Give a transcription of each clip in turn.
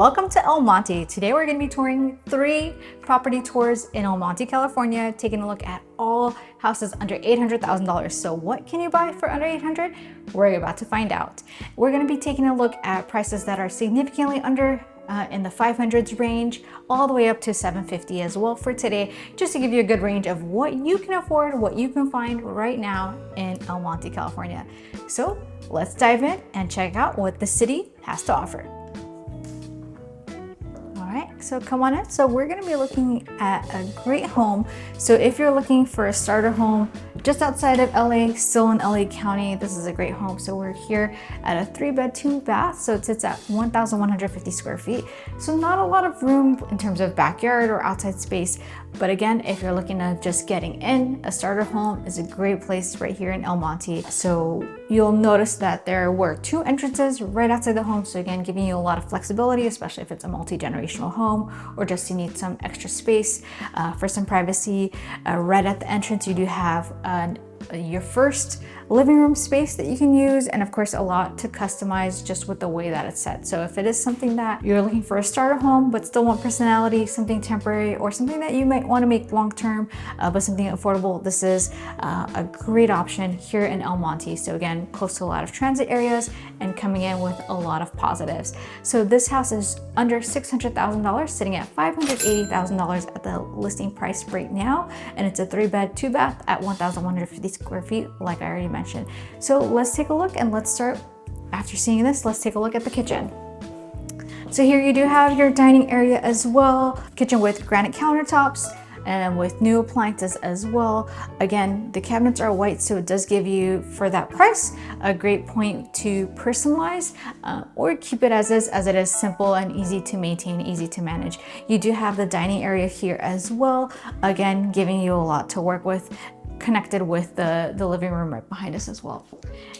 Welcome to El Monte. Today we're going to be touring 3 property tours in El Monte, California, taking a look at all houses under $800,000. So what can you buy for under $800,000? We're about to find out. We're going to be taking a look at prices that are significantly under in the 500s range, all the way up to $750 as well for today, just to give you a good range of what you can afford, what you can find right now in El Monte, California. So let's dive in and check out what the city has to offer. So come on in. So we're going to be looking at a great home. So if you're looking for a starter home just outside of LA, still in LA County, this is a great home. So we're here at a 3-bed, 2-bath. So it sits at 1,150 square feet. So not a lot of room in terms of backyard or outside space. But again, if you're looking at just getting in, a starter home is a great place right here in El Monte. So you'll notice that there were 2 entrances right outside the home. So again, giving you a lot of flexibility, especially if it's a multi-generational home or just you need some extra space for some privacy. Right at the entrance, you do have your first living room space that you can use, and of course a lot to customize just with the way that it's set. So if it is something that you're looking for a starter home but still want personality, something temporary, or something that you might want to make long-term but something affordable, this is a great option here in El Monte. So again, close to a lot of transit areas and coming in with a lot of positives. So this house is under $600,000, sitting at $580,000 at the listing price right now, and it's a 3-bed, 2-bath at 1,150 square feet, like I already mentioned. So let's take a look, and let's start, after seeing this, let's take a look at the kitchen. So here you do have your dining area as well, kitchen with granite countertops and with new appliances as well. Again, the cabinets are white, so it does give you, for that price, a great point to personalize or keep it as is, as it is simple and easy to maintain, easy to manage. You do have the dining area here as well, again, giving you a lot to work with, connected with the living room right behind us as well.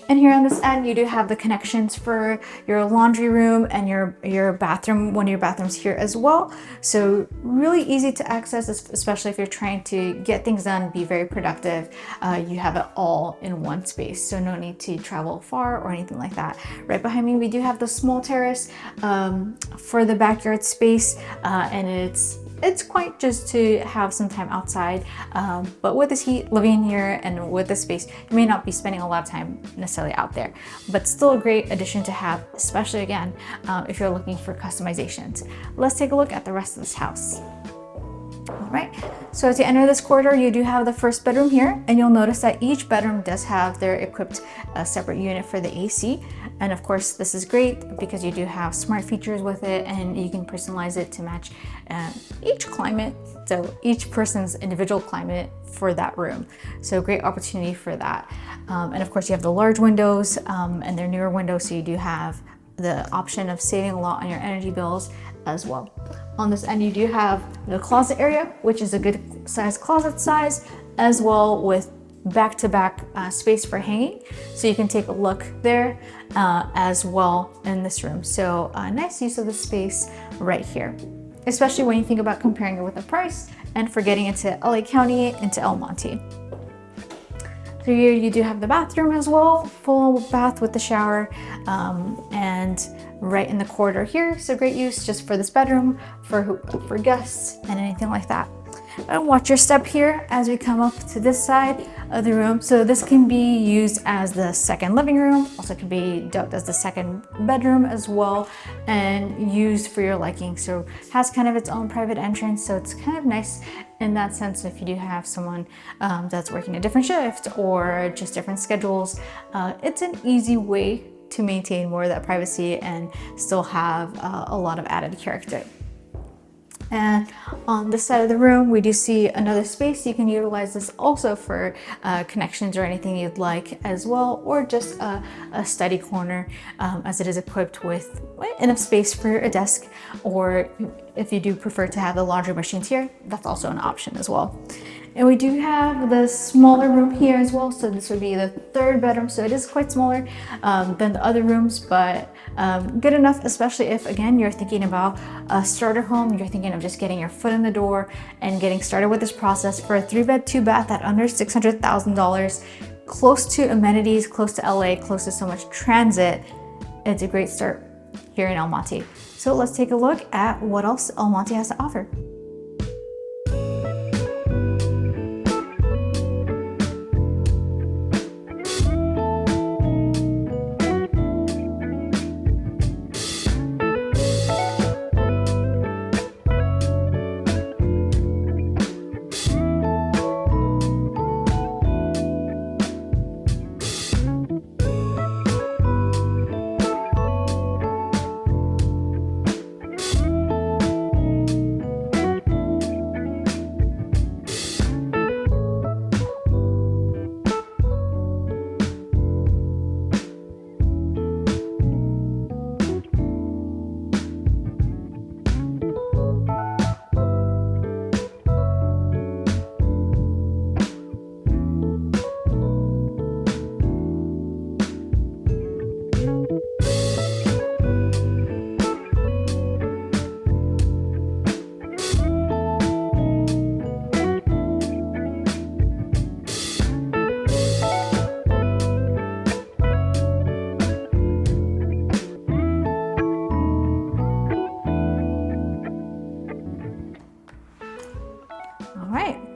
And here on this end, you do have the connections for your laundry room and your bathroom, one of your bathrooms here as well. So really easy to access, especially if you're trying to get things done, be very productive. You have it all in one space, so no need to travel far or anything like that. Right behind me, we do have the small terrace for the backyard space, and it's quite just to have some time outside, but with this heat, living here and with this space, you may not be spending a lot of time necessarily out there, but still a great addition to have, especially again, if you're looking for customizations. Let's take a look at the rest of this house. All right, so as you enter this corridor, you do have the first bedroom here, and you'll notice that each bedroom does have their equipped separate unit for the AC. And of course, this is great because you do have smart features with it, and you can personalize it to match each climate, so each person's individual climate for that room. So great opportunity for that. And of course, you have the large windows, and they're newer windows, so you do have the option of saving a lot on your energy bills as well. On this end, you do have the closet area, which is a good size closet size, as well with back-to-back space for hanging. So you can take a look there as well in this room. So nice use of the space right here, especially when you think about comparing it with the price and for getting into LA County, into El Monte. So here you do have the bathroom as well, full bath with the shower, and right in the corridor here. So great use just for this bedroom, for guests and anything like that. And watch your step here as we come up to this side of the room. So this can be used as the second living room, also can be dubbed as the second bedroom as well, and used for your liking. So it has kind of its own private entrance, so it's kind of nice in that sense if you do have someone that's working a different shift or just different schedules. It's an easy way to maintain more of that privacy and still have a lot of added character. And on this side of the room, we do see another space. You can utilize this also for connections or anything you'd like as well, or just a study corner, as it is equipped with enough space for a desk, or if you do prefer to have the laundry machines here, that's also an option as well. And we do have the smaller room here as well. So this would be the 3rd bedroom. So it is quite smaller than the other rooms, but good enough, especially if, again, you're thinking about a starter home, you're thinking of just getting your foot in the door and getting started with this process for a 3-bed, 2-bath at under $600,000, close to amenities, close to LA, close to so much transit. It's a great start here in El Monte. So let's take a look at what else El Monte has to offer.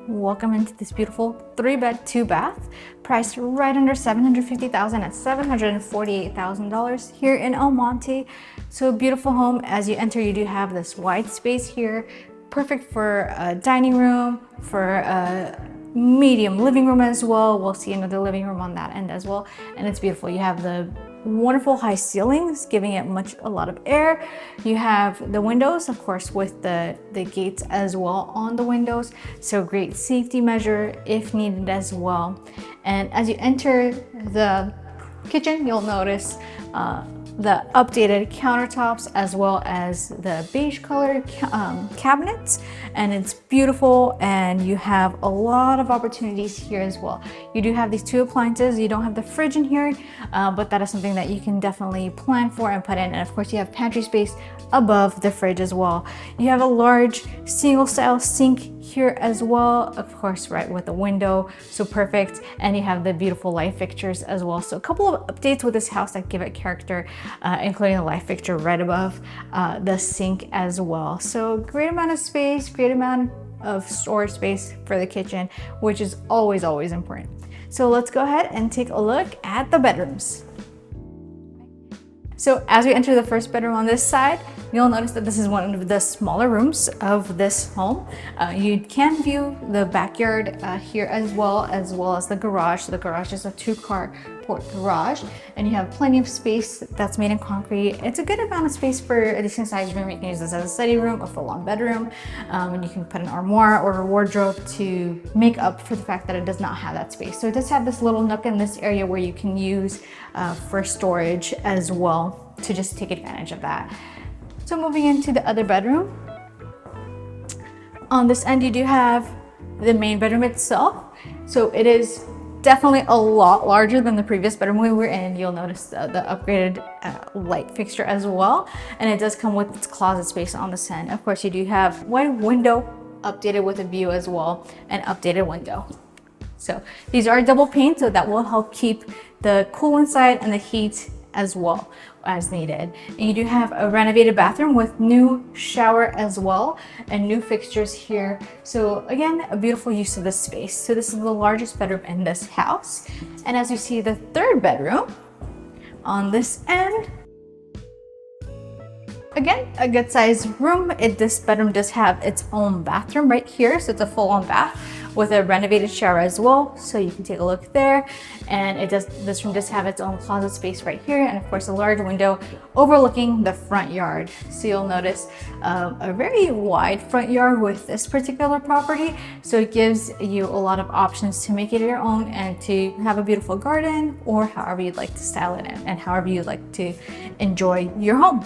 Welcome into this beautiful 3-bed, 2-bath, priced right under $750,000 at $748,000 here in El Monte. So beautiful home. As you enter, you do have this wide space here, perfect for a dining room, for a medium living room as well. We'll see another living room on that end as well, and it's beautiful. You have the wonderful high ceilings, giving it a lot of air. You have the windows, of course, with the gates as well on the windows, so great safety measure if needed as well. And as you enter the kitchen, you'll notice the updated countertops as well as the beige colored cabinets, and it's beautiful, and you have a lot of opportunities here as well. You do have these 2 appliances. You don't have the fridge in here, but that is something that you can definitely plan for and put in. And of course, you have pantry space above the fridge as well. You have a large single style sink here as well, of course, right with the window, so perfect. And you have the beautiful light fixtures as well. So a couple of updates with this house that give it character, including the light fixture right above the sink as well. So great amount of space, great amount of storage space for the kitchen, which is always important. So let's go ahead and take a look at the bedrooms. So as we enter the first bedroom on this side, you'll notice that this is one of the smaller rooms of this home. You can view the backyard here as well as the garage. So the garage is a 2-car port garage, and you have plenty of space that's made in concrete. It's a good amount of space for a decent sized room. You can use this as a study room, a full-on bedroom, and you can put an armoire or a wardrobe to make up for the fact that it does not have that space. So it does have this little nook in this area where you can use for storage as well, to just take advantage of that. So moving into the other bedroom, on this end you do have the main bedroom itself. So it is definitely a lot larger than the previous bedroom we were in. You'll notice the upgraded light fixture as well, and it does come with its closet space on this end. Of course, you do have one window updated with a view as well, an updated window. So these are double pane, so that will help keep the cool inside and the heat as well as needed. And you do have a renovated bathroom with new shower as well, and new fixtures here. So again, a beautiful use of this space. So this is the largest bedroom in this house. And as you see, the third bedroom on this end, again, a good sized room. This bedroom does have its own bathroom right here, so it's a full-on bath with a renovated shower as well, so you can take a look there. And this room does have its own closet space right here, and of course a large window overlooking the front yard. So you'll notice a very wide front yard with this particular property, so it gives you a lot of options to make it your own and to have a beautiful garden, or however you'd like to style it and however you'd like to enjoy your home.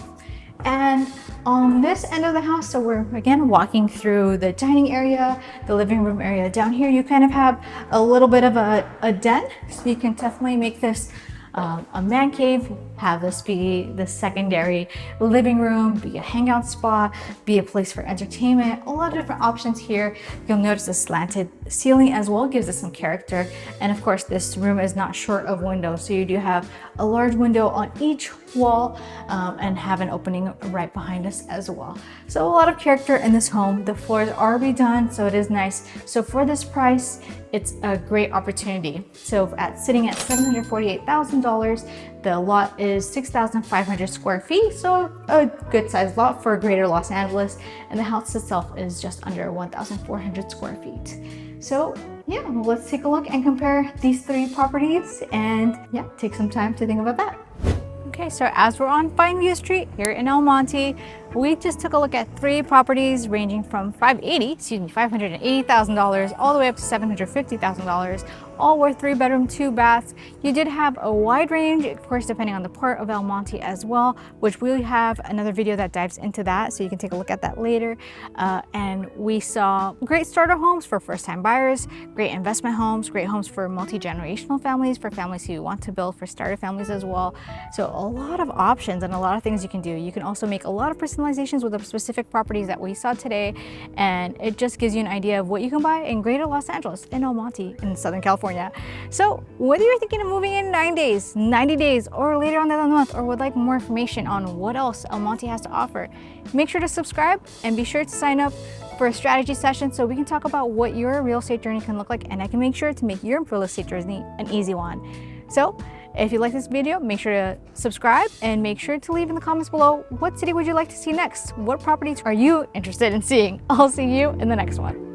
And on this end of the house, so we're again walking through the dining area, the living room area. Down here you kind of have a little bit of a den, so you can definitely make this a man cave, have this be the secondary living room, be a hangout spot, be a place for entertainment. A lot of different options here. You'll notice the slanted ceiling as well, gives it some character. And of course, this room is not short of windows, so you do have a large window on each wall and have an opening right behind us as well. So a lot of character in this home. The floors are redone, so it is nice. So for this price, it's a great opportunity. So sitting at $748,000, the lot is 6,500 square feet, so a good sized lot for Greater Los Angeles, and the house itself is just under 1,400 square feet. So yeah, let's take a look and compare these three properties and yeah, take some time to think about that. Okay, so as we're on Fineview Street here in El Monte, we just took a look at three properties ranging from $580,000 all the way up to $750,000, all were 3-bedroom, 2 baths. You did have a wide range, of course, depending on the part of El Monte as well, which we have another video that dives into that, so you can take a look at that later. And we saw great starter homes for first-time buyers, great investment homes, great homes for multi-generational families, for families who want to build for starter families as well. So a lot of options and a lot of things you can do. You can also make a lot of personalizations with the specific properties that we saw today, and it just gives you an idea of what you can buy in Greater Los Angeles, in El Monte, in Southern California. So whether you're thinking of moving in 9 days, 90 days, or later on down the month, or would like more information on what else El Monte has to offer, make sure to subscribe and be sure to sign up for a strategy session so we can talk about what your real estate journey can look like, and I can make sure to make your real estate journey an easy one. So if you like this video, make sure to subscribe and make sure to leave in the comments below what city would you like to see next? What properties are you interested in seeing? I'll see you in the next one.